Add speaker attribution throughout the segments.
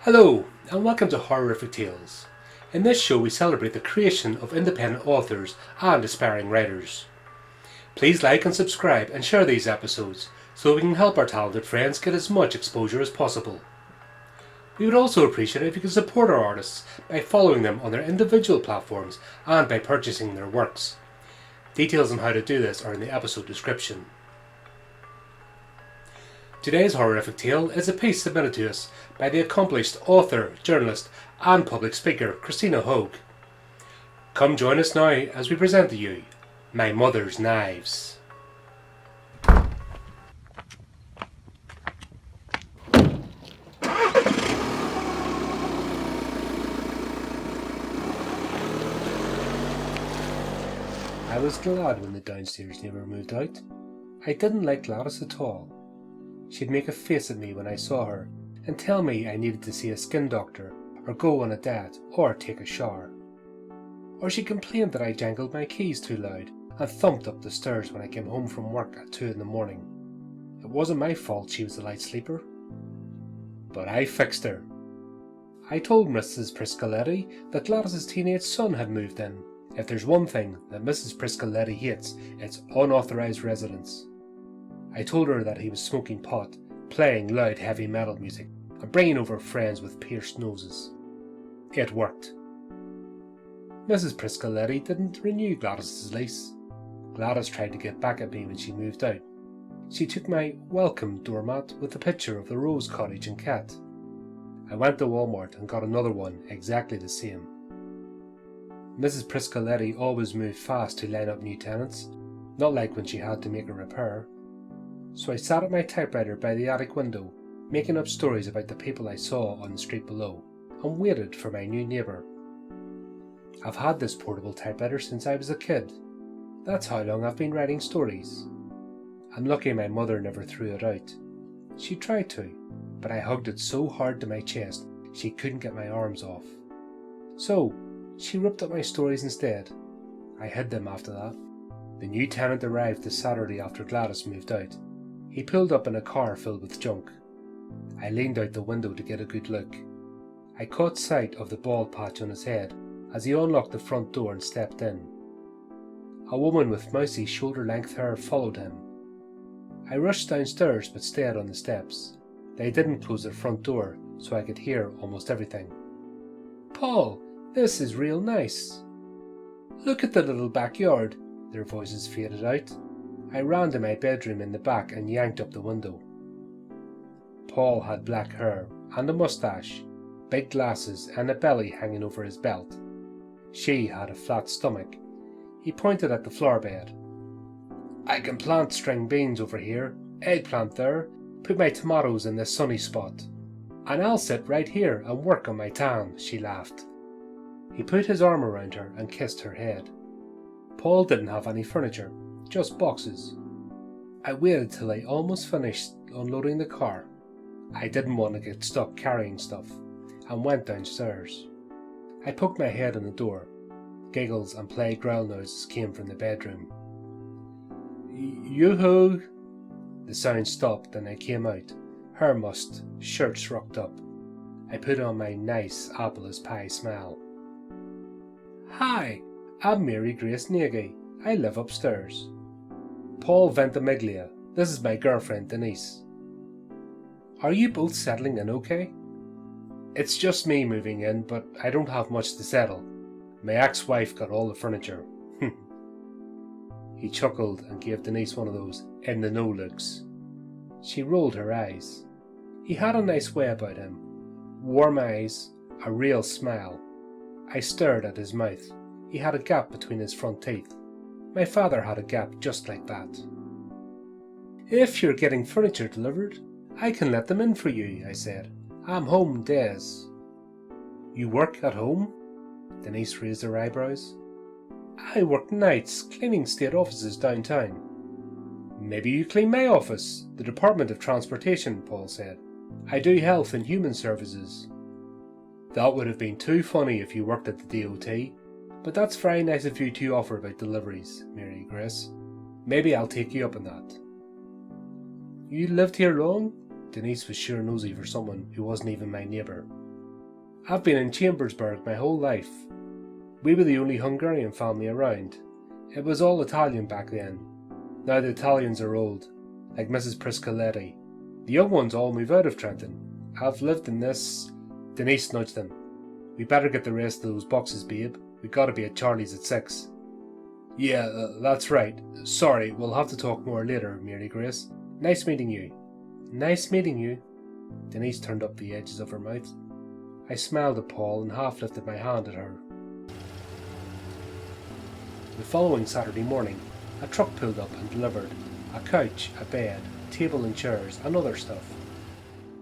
Speaker 1: Hello, and welcome to Horrific Tales. In this show we celebrate the creation of independent authors and aspiring writers. Please like and subscribe and share these episodes so we can help our talented friends get as much exposure as possible. We would also appreciate it if you could support our artists by following them on their individual platforms and by purchasing their works. Details on how to do this are in the episode description. Today's horrific tale is a piece submitted to us by the accomplished author, journalist and public speaker Christina Hoag. Come join us now as we present to you My Mother's Knives.
Speaker 2: I
Speaker 1: was glad when the downstairs neighbour moved out. I didn't like Gladys at all. She'd make a face at me when I saw her and tell me I needed to see a skin doctor or go on a date or take a shower. Or she complained that I jangled my keys too loud and thumped up the stairs when I came home from work at 2 in the morning. It wasn't my fault she was a light sleeper. But I fixed her. I told Mrs. Priscilletti that Gladys's teenage son had moved in. If there's one thing that Mrs. Priscilletti hates, it's unauthorized residents. I told her that he was smoking pot, playing loud heavy metal music, and bringing over friends with pierced noses. It worked. Mrs. Priscilletti didn't renew Gladys's lease. Gladys tried to get back at me when she moved out. She took my welcome doormat with a picture of the Rose Cottage and cat. I went to Walmart and got another one exactly the same. Mrs. Priscilletti always moved fast to line up new tenants, not like when she had to make a repair. So I sat at my typewriter by the attic window, making up stories about the people I saw on the street below, and waited for my new neighbour. I've had this portable typewriter since I was a kid. That's how long I've been writing stories. I'm lucky my mother never threw it out. She tried to, but I hugged it so hard to my chest she couldn't get my arms off. So she ripped up my stories instead. I hid them after that. The new tenant arrived the Saturday after Gladys moved out. He pulled up in a car filled with junk. I leaned out the window to get a good look. I caught sight of the bald patch on his head as he unlocked the front door and stepped in. A woman with mousy shoulder-length hair followed him. I rushed downstairs but stayed on the steps. They didn't close their front door, so I could hear almost everything. "Paul, this is real nice. Look at the little backyard," their voices faded out. I ran to my bedroom in the back and yanked up the window. Paul had black hair and a moustache, big glasses and a belly hanging over his belt. She had a flat stomach. He pointed at the floor bed. "I can plant string beans over here, eggplant there, put my tomatoes in this sunny spot. And I'll sit right here and work on my tan," she laughed. He put his arm around her and kissed her head. Paul didn't have any furniture, just boxes. I waited till I almost finished unloading the car. I didn't want to get stuck carrying stuff, and went downstairs. I poked my head in the door. Giggles and play growl noises came from the bedroom. "Yoo-hoo!" The sound stopped and I came out, hair mussed, shirts rucked up. I put on my nice apple-as-pie smile. "Hi, I'm Mary Grace Nagy. I live upstairs." "Paul Ventimiglia. This is my girlfriend Denise." "Are you both settling in okay?" "It's just me moving in, but I don't have much to settle. My ex-wife got all the furniture." He chuckled and gave Denise one of those in-the-know looks. She rolled her eyes. He had a nice way about him. Warm eyes, a real smile. I stared at his mouth. He had a gap between his front teeth. My father had a gap just like that. "If you're getting furniture delivered, I can let them in for you," I said. "I'm home days." "You work at home?" Denise raised her eyebrows. "I work nights, cleaning state offices downtown." "Maybe you clean my office, the Department of Transportation," Paul said. "I do health and human services." "That would have been too funny if you worked at the DOT. But that's very nice of you to offer about deliveries, Mary Grace. Maybe I'll take you up on that." "You lived here long?" Denise was sure nosy for someone who wasn't even my neighbour. I've been in Chambersburg my whole life. We were the only Hungarian family around. It was all Italian back then. Now the Italians are old, like Mrs. Priscoletti. The young ones all move out of Trenton. I've lived in this... Denise nudged them. We better get the rest of those boxes, babe. We gotta be at Charlie's at 6. Yeah, that's right. Sorry, we'll have to talk more later, Mary Grace. Nice meeting you. Nice meeting you. Denise turned up the edges of her mouth. I smiled at Paul and half lifted my hand at her. The following Saturday morning, a truck pulled up and delivered a couch, a bed, table and chairs, and other stuff.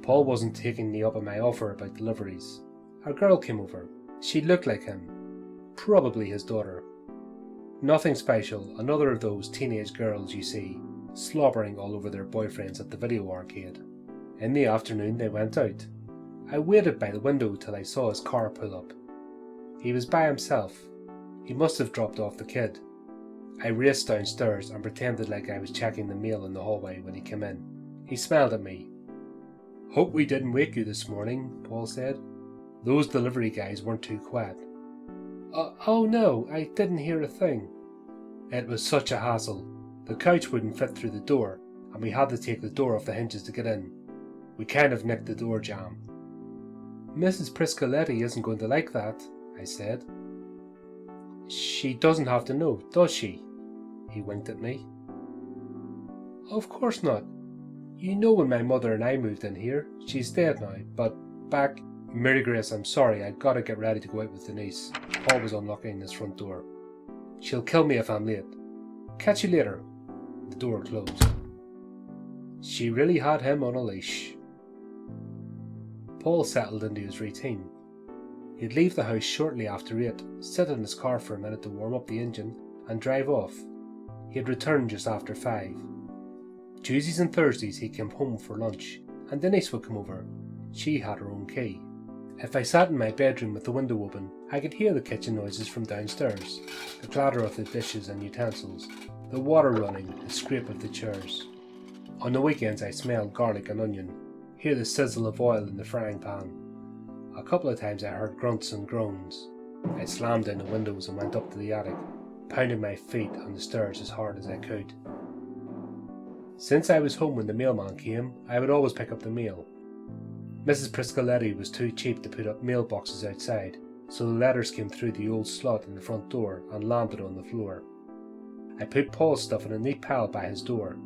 Speaker 1: Paul wasn't taking me up on my offer about deliveries. A girl came over. She looked like him. Probably his daughter. Nothing special, another of those teenage girls you see, slobbering all over their boyfriends at the video arcade. In the afternoon they went out. I waited by the window till I saw his car pull up. He was by himself. He must have dropped off the kid. I raced downstairs and pretended like I was checking the mail in the hallway when he came in. He smiled at me. Hope we didn't wake you this morning, Paul said. Those delivery guys weren't too quiet. Oh no, I didn't hear a thing. It was such a hassle. The couch wouldn't fit through the door, and we had to take the door off the hinges to get in. We kind of nicked the door jamb. Mrs. Priscoletti isn't going to like that, I said. She doesn't have to know, does she? He winked at me. Of course not. You know when my mother and I moved in here. She's dead now, but back... Mary Grace, I'm sorry, I gotta get ready to go out with Denise. Paul was unlocking his front door. She'll kill me if I'm late. Catch you later. The door closed. She really had him on a leash. Paul settled into his routine. He'd leave the house shortly after 8, sit in his car for a minute to warm up the engine, and drive off. He'd return just after 5. Tuesdays and Thursdays he came home for lunch, and Denise would come over. She had her own key. If I sat in my bedroom with the window open, I could hear the kitchen noises from downstairs, the clatter of the dishes and utensils, the water running, the scrape of the chairs. On the weekends I smelled garlic and onion, hear the sizzle of oil in the frying pan. A couple of times I heard grunts and groans. I slammed down the windows and went up to the attic, pounding my feet on the stairs as hard as I could. Since I was home when the mailman came, I would always pick up the mail. Mrs. Priscoletti was too cheap to put up mailboxes outside, so the letters came through the old slot in the front door and landed on the floor. I put Paul's stuff in a neat pile by his door.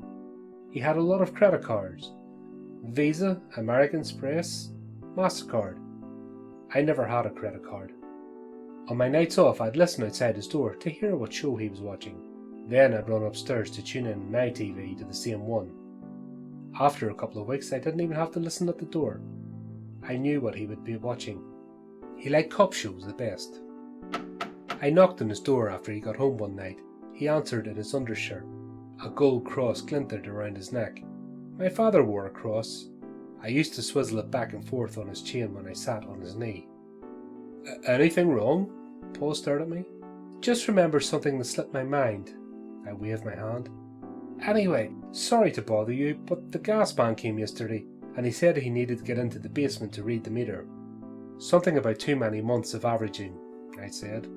Speaker 1: He had a lot of credit cards. Visa, American Express, MasterCard. I never had a credit card. On my nights off I'd listen outside his door to hear what show he was watching. Then I'd run upstairs to tune in my TV to the same one. After a couple of weeks I didn't even have to listen at the door. I knew what he would be watching. He liked cop shows the best. I knocked on his door after he got home one night. He answered in his undershirt. A gold cross glinted around his neck. My father wore a cross. I used to swizzle it back and forth on his chain when I sat on his knee. Anything wrong? Paul stared at me. Just remembered something that slipped my mind. I waved my hand. Anyway, sorry to bother you, but the gas man came yesterday, and he said he needed to get into the basement to read the meter. Something about too many months of averaging, I said.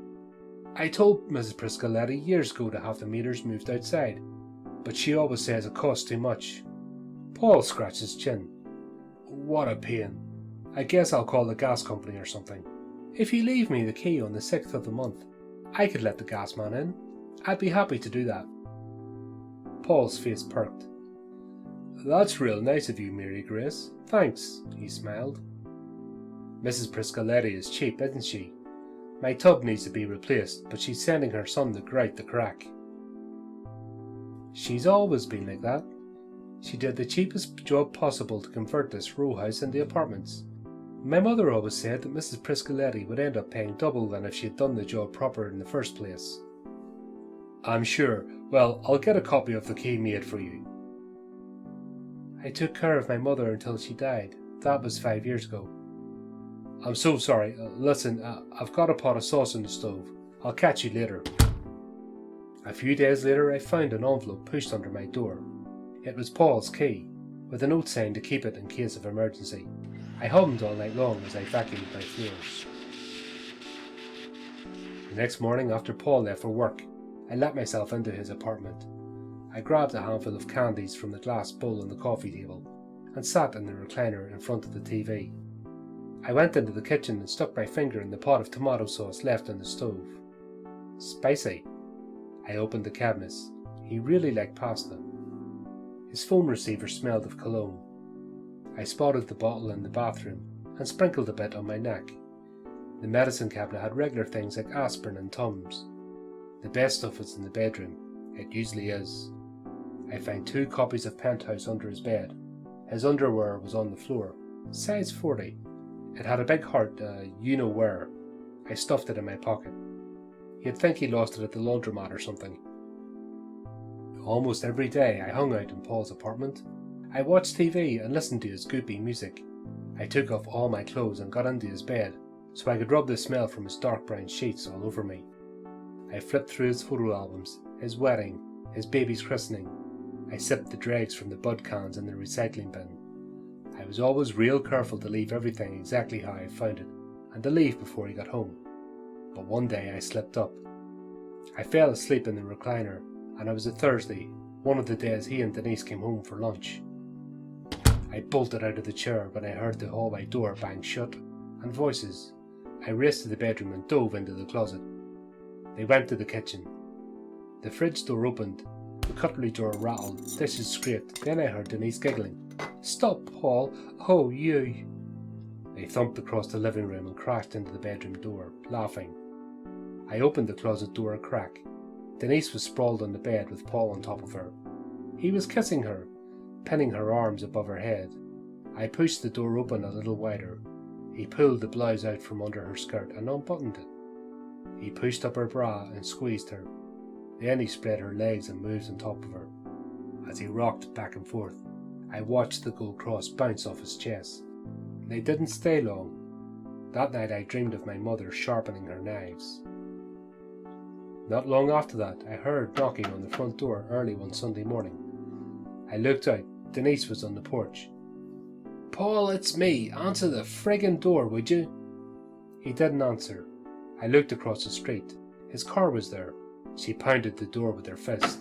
Speaker 1: I told Mrs. Priscoletti years ago to have the meters moved outside, but she always says it costs too much. Paul scratched his chin. What a pain. I guess I'll call the gas company or something. If you leave me the key on the 6th of the month, I could let the gas man in. I'd be happy to do that. Paul's face perked. That's real nice of you, Mary Grace. Thanks, he smiled. Mrs. Priscoletti is cheap, isn't she? My tub needs to be replaced, but she's sending her son to grout the crack. She's always been like that. She did the cheapest job possible to convert this row house into apartments. My mother always said that Mrs. Priscoletti would end up paying double than if she had done the job proper in the first place. I'm sure. Well, I'll get a copy of the key made for you. I took care of my mother until she died. That was 5 years ago. I'm so sorry. Listen, I've got a pot of sauce in the stove. I'll catch you later. A few days later I found an envelope pushed under my door. It was Paul's key, with a note saying to keep it in case of emergency. I hummed all night long as I vacuumed my floors. The next morning, after Paul left for work, I let myself into his apartment. I grabbed a handful of candies from the glass bowl on the coffee table and sat in the recliner in front of the TV. I went into the kitchen and stuck my finger in the pot of tomato sauce left on the stove. Spicy. I opened the cabinets. He really liked pasta. His phone receiver smelled of cologne. I spotted the bottle in the bathroom and sprinkled a bit on my neck. The medicine cabinet had regular things like aspirin and Tums. The best stuff was in the bedroom. It usually is. I found 2 copies of Penthouse under his bed. His underwear was on the floor, size 40. It had a big heart, you-know-where. I stuffed it in my pocket. You'd think he lost it at the laundromat or something. Almost every day I hung out in Paul's apartment. I watched TV and listened to his goopy music. I took off all my clothes and got into his bed so I could rub the smell from his dark brown sheets all over me. I flipped through his photo albums, his wedding, his baby's christening. I sipped the dregs from the bud cans in the recycling bin. I was always real careful to leave everything exactly how I found it and to leave before he got home. But one day I slipped up. I fell asleep in the recliner, and it was a Thursday, one of the days he and Denise came home for lunch. I bolted out of the chair when I heard the hallway door bang shut and voices. I raced to the bedroom and dove into the closet. They went to the kitchen. The fridge door opened, the cutlery drawer rattled, dishes scraped, then I heard Denise giggling. "Stop, Paul! Oh, you!" They thumped across the living room and crashed into the bedroom door, laughing. I opened the closet door a crack. Denise was sprawled on the bed with Paul on top of her. He was kissing her, pinning her arms above her head. I pushed the door open a little wider. He pulled the blouse out from under her skirt and unbuttoned it. He pushed up her bra and squeezed her. Then he spread her legs and moved on top of her. As he rocked back and forth, I watched the gold cross bounce off his chest. They didn't stay long. That night I dreamed of my mother sharpening her knives. Not long after that, I heard knocking on the front door early one Sunday morning. I looked out. Denise was on the porch. "Paul, it's me. Answer the friggin' door, would you?" He didn't answer. I looked across the street. His car was there. She pounded the door with her fist.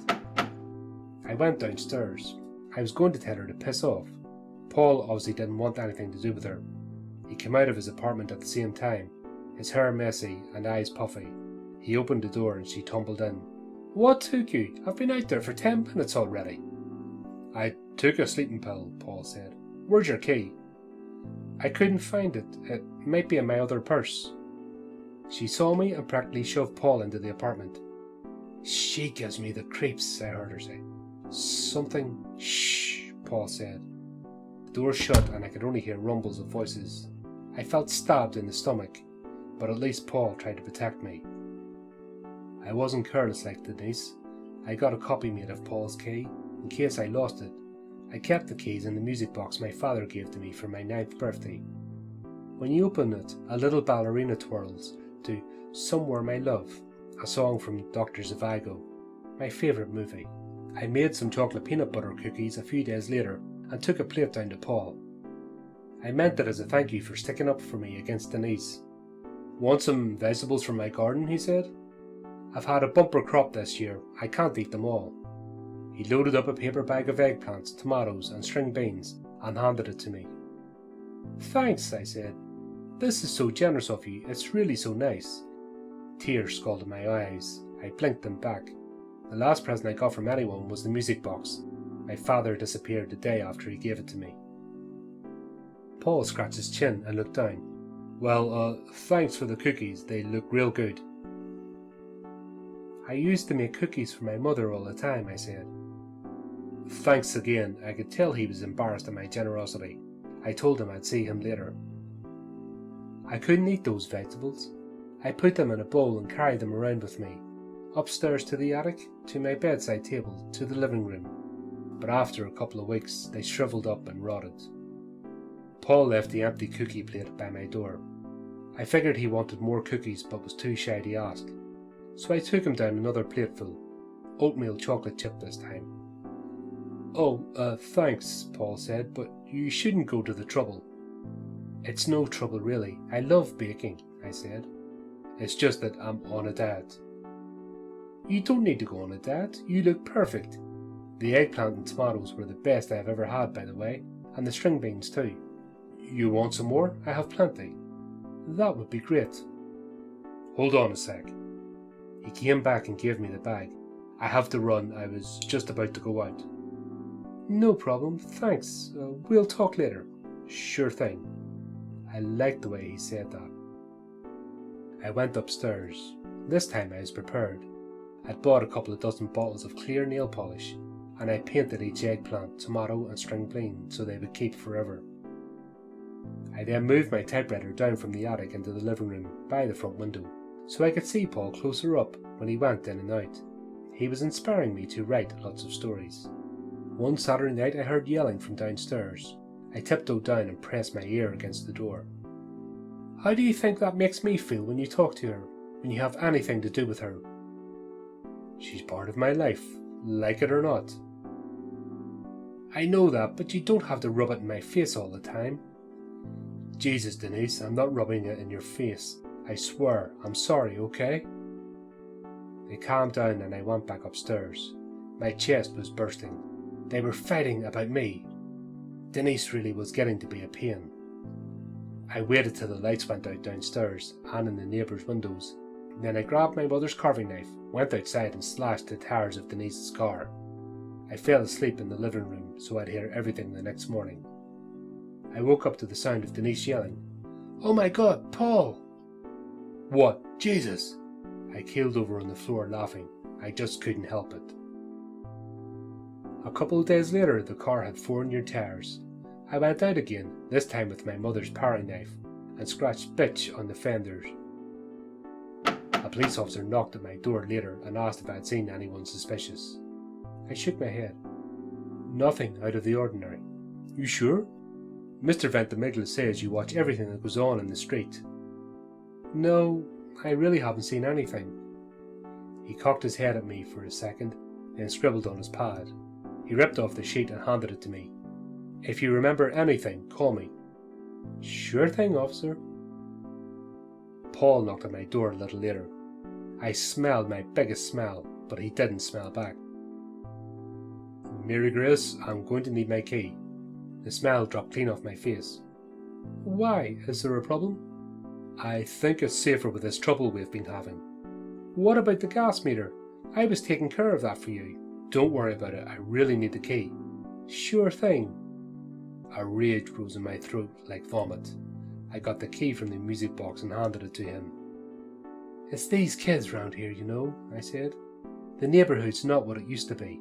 Speaker 1: I went downstairs. I was going to tell her to piss off. Paul obviously didn't want anything to do with her. He came out of his apartment at the same time, his hair messy and eyes puffy. He opened the door and she tumbled in. "What took you? I've been out there for 10 minutes already." "I took a sleeping pill," Paul said. "Where's your key?" "I couldn't find it. It might be in my other purse." She saw me and practically shoved Paul into the apartment. "She gives me the creeps," I heard her say. "Something..." "Shh," Paul said. The door shut and I could only hear rumbles of voices. I felt stabbed in the stomach, but at least Paul tried to protect me. I wasn't careless like Denise. I got a copy made of Paul's key, in case I lost it. I kept the keys in the music box my father gave to me for my 9th birthday. When you open it, a little ballerina twirls to "Somewhere My Love," a song from Dr. Zhivago, my favourite movie. I made some chocolate peanut butter cookies a few days later and took a plate down to Paul. I meant it as a thank you for sticking up for me against Denise. "Want some vegetables from my garden?" he said. "I've had a bumper crop this year. I can't eat them all." He loaded up a paper bag of eggplants, tomatoes and string beans and handed it to me. "Thanks," I said. "This is so generous of you. It's really so nice." Tears scalded my eyes. I blinked them back. The last present I got from anyone was the music box. My father disappeared the day after he gave it to me. Paul scratched his chin and looked down. "Well, thanks for the cookies. They look real good." "I used to make cookies for my mother all the time," I said. "Thanks again." I could tell he was embarrassed at my generosity. I told him I'd see him later. I couldn't eat those vegetables. I put them in a bowl and carried them around with me. Upstairs to the attic, to my bedside table, to the living room. But after a couple of weeks, they shriveled up and rotted. Paul left the empty cookie plate by my door. I figured he wanted more cookies but was too shy to ask. So I took him down another plateful. Oatmeal chocolate chip this time. "Oh, thanks," Paul said, "but you shouldn't go to the trouble." It's no trouble really. I love baking, I said. It's just that I'm on a diet. You don't need to go on a diet. You look perfect. The eggplant and tomatoes were the best I've ever had, by the way, and the string beans too. You want some more? I have plenty. That would be great. Hold on a sec. He came back and gave me the bag. I have to run. I was just about to go out. No problem, thanks. We'll talk later. Sure thing. I liked the way he said that. I went upstairs. This time I was prepared. I'd bought a couple of dozen bottles of clear nail polish, and I painted each eggplant, tomato and string bean so they would keep forever. I then moved my typewriter down from the attic into the living room by the front window, so I could see Paul closer up when he went in and out. He was inspiring me to write lots of stories. One Saturday night I heard yelling from downstairs. I tiptoed down and pressed my ear against the door. How do you think that makes me feel when you talk to her, when you have anything to do with her? She's part of my life, like it or not. I know that, but you don't have to rub it in my face all the time. Jesus, Denise, I'm not rubbing it in your face. I swear, I'm sorry, okay? They calmed down and I went back upstairs. My chest was bursting. They were fighting about me. Denise really was getting to be a pain. I waited till the lights went out downstairs and in the neighbours' windows. Then I grabbed my mother's carving knife, went outside and slashed the tires of Denise's car. I fell asleep in the living room so I'd hear everything the next morning. I woke up to the sound of Denise yelling, "Oh my God, Paul!" What? Jesus! I keeled over on the floor laughing. I just couldn't help it. A couple of days later the car had 4 new tires. I went out again, this time with my mother's paring knife, and scratched bitch on the fenders. A police officer knocked at my door later and asked if I had seen anyone suspicious. I shook my head. Nothing out of the ordinary. You sure? Mr. Ventimiglia says you watch everything that goes on in the street. No, I really haven't seen anything. He cocked his head at me for a second, then scribbled on his pad. He ripped off the sheet and handed it to me. If you remember anything, call me. Sure thing, officer. Paul knocked at my door a little later. I smelled my biggest smell, but he didn't smell back. Mary Grace, I'm going to need my key. The smell dropped clean off my face. Why? Is there a problem? I think it's safer with this trouble we've been having. What about the gas meter? I was taking care of that for you. Don't worry about it, I really need the key. Sure thing. A rage rose in my throat like vomit. I got the key from the music box and handed it to him. It's these kids round here, you know, I said. The neighbourhood's not what it used to be.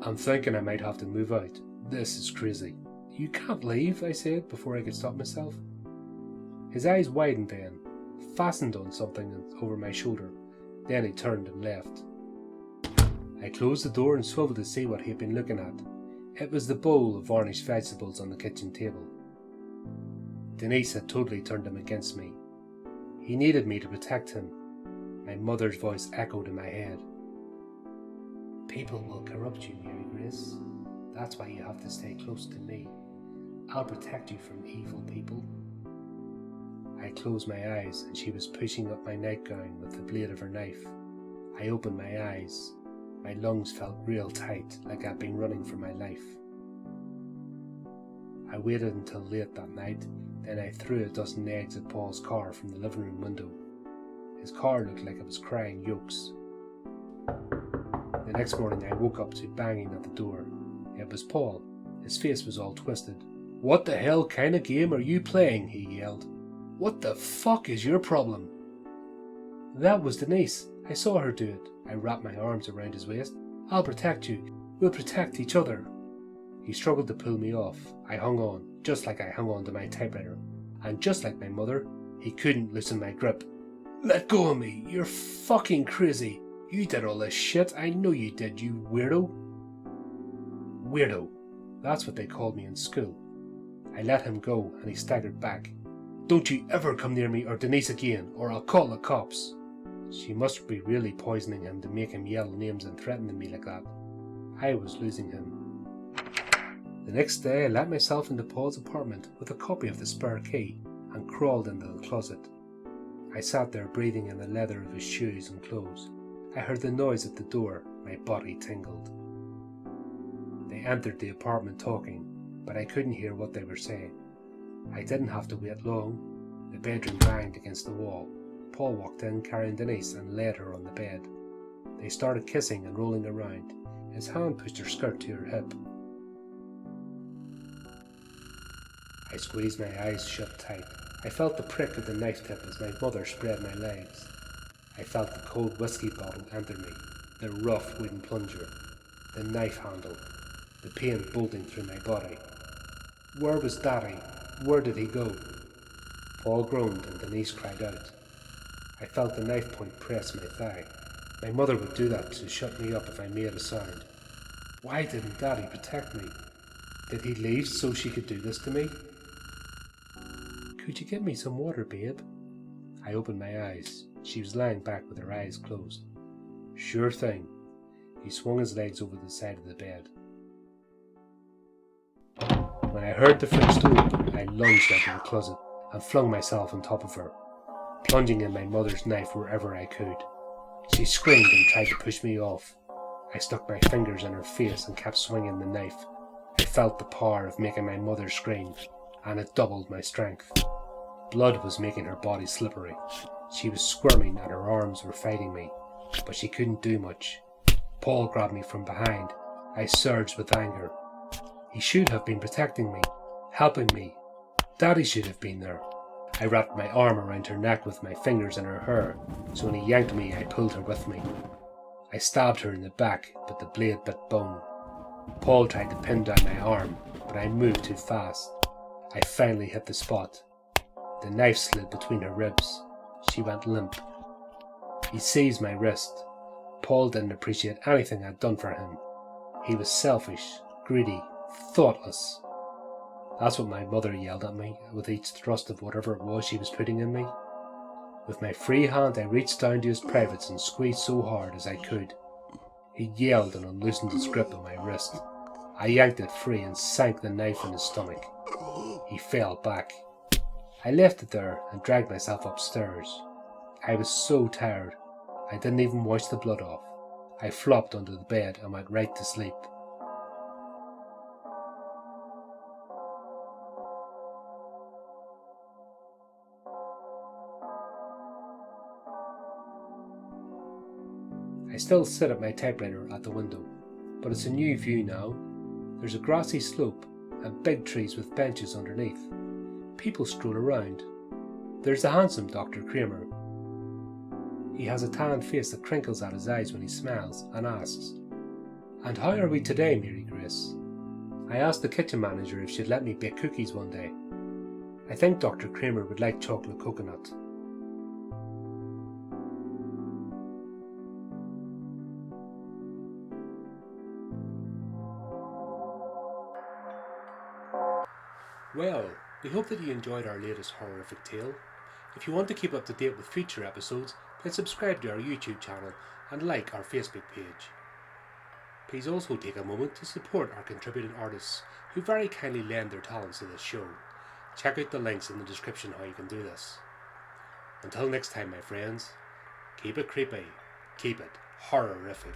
Speaker 1: I'm thinking I might have to move out. This is crazy. You can't leave, I said before I could stop myself. His eyes widened then, fastened on something over my shoulder. Then he turned and left. I closed the door and swiveled to see what he had been looking at. It was the bowl of varnished vegetables on the kitchen table. Denise had totally turned him against me. He needed me to protect him. My mother's voice echoed in my head. People will corrupt you, Mary Grace. That's why you have to stay close to me. I'll protect you from evil people. I closed my eyes and she was pushing up my nightgown with the blade of her knife. I opened my eyes. My lungs felt real tight, like I'd been running for my life. I waited until late that night, then I threw a dozen eggs at Paul's car from the living room window. His car looked like it was crying yolks. The next morning I woke up to banging at the door. It was Paul. His face was all twisted. What the hell kind of game are you playing? He yelled. What the fuck is your problem? That was Denise. I saw her do it. I wrapped my arms around his waist. I'll protect you. We'll protect each other. He struggled to pull me off. I hung on, just like I hung on to my typewriter. And just like my mother, he couldn't loosen my grip. Let go of me. You're fucking crazy. You did all this shit. I know you did, you weirdo. Weirdo. That's what they called me in school. I let him go and he staggered back. Don't you ever come near me or Denise again, or I'll call the cops. She must be really poisoning him to make him yell names and threaten me like that. I was losing him. The next day I let myself into Paul's apartment with a copy of the spare key and crawled into the closet. I sat there breathing in the leather of his shoes and clothes. I heard the noise at the door. My body tingled. They entered the apartment talking, but I couldn't hear what they were saying. I didn't have to wait long. The bedroom banged against the wall. Paul walked in carrying Denise and laid her on the bed. They started kissing and rolling around. His hand pushed her skirt to her hip. I squeezed my eyes shut tight. I felt the prick of the knife tip as my mother spread my legs. I felt the cold whiskey bottle enter me, the rough wooden plunger, the knife handle, the pain bolting through my body. Where was Daddy? Where did he go? Paul groaned and Denise cried out. I felt the knife point press my thigh. My mother would do that to shut me up if I made a sound. Why didn't Daddy protect me? Did he leave so she could do this to me? Could you get me some water, babe? I opened my eyes. She was lying back with her eyes closed. Sure thing. He swung his legs over the side of the bed. When I heard the French door open, I lunged out of the closet and flung myself on top of her, plunging in my mother's knife wherever I could. She screamed and tried to push me off. I stuck my fingers in her face and kept swinging the knife. I felt the power of making my mother scream, and it doubled my strength. Blood was making her body slippery. She was squirming and her arms were fighting me, but she couldn't do much. Paul grabbed me from behind. I surged with anger. He should have been protecting me, helping me. Daddy should have been there. I wrapped my arm around her neck with my fingers in her hair, so when he yanked me, I pulled her with me. I stabbed her in the back, but the blade bit bone. Paul tried to pin down my arm, but I moved too fast. I finally hit the spot. The knife slid between her ribs. She went limp. He seized my wrist. Paul didn't appreciate anything I'd done for him. He was selfish, greedy, thoughtless. That's what my mother yelled at me with each thrust of whatever it was she was putting in me. With my free hand I reached down to his privates and squeezed so hard as I could. He yelled and unloosened his grip on my wrist. I yanked it free and sank the knife in his stomach. He fell back. I left it there and dragged myself upstairs. I was so tired, I didn't even wash the blood off. I flopped under the bed and went right to sleep. I still sit at my typewriter at the window, but it's a new view now. There's a grassy slope and big trees with benches underneath. People stroll around. There's the handsome Dr. Kramer. He has a tan face that crinkles at his eyes when he smiles and asks, "And how are we today, Mary Grace?" I asked the kitchen manager if she'd let me bake cookies one day. I think Dr. Kramer would like chocolate coconut. Well, we hope that you enjoyed our latest horrific tale. If you want to keep up to date with future episodes, then subscribe to our YouTube channel and like our Facebook page. Please also take a moment to support our contributing artists who very kindly lend their talents to this show. Check out the links in the description how you can do this. Until next time, my friends, keep it creepy, keep it horrific.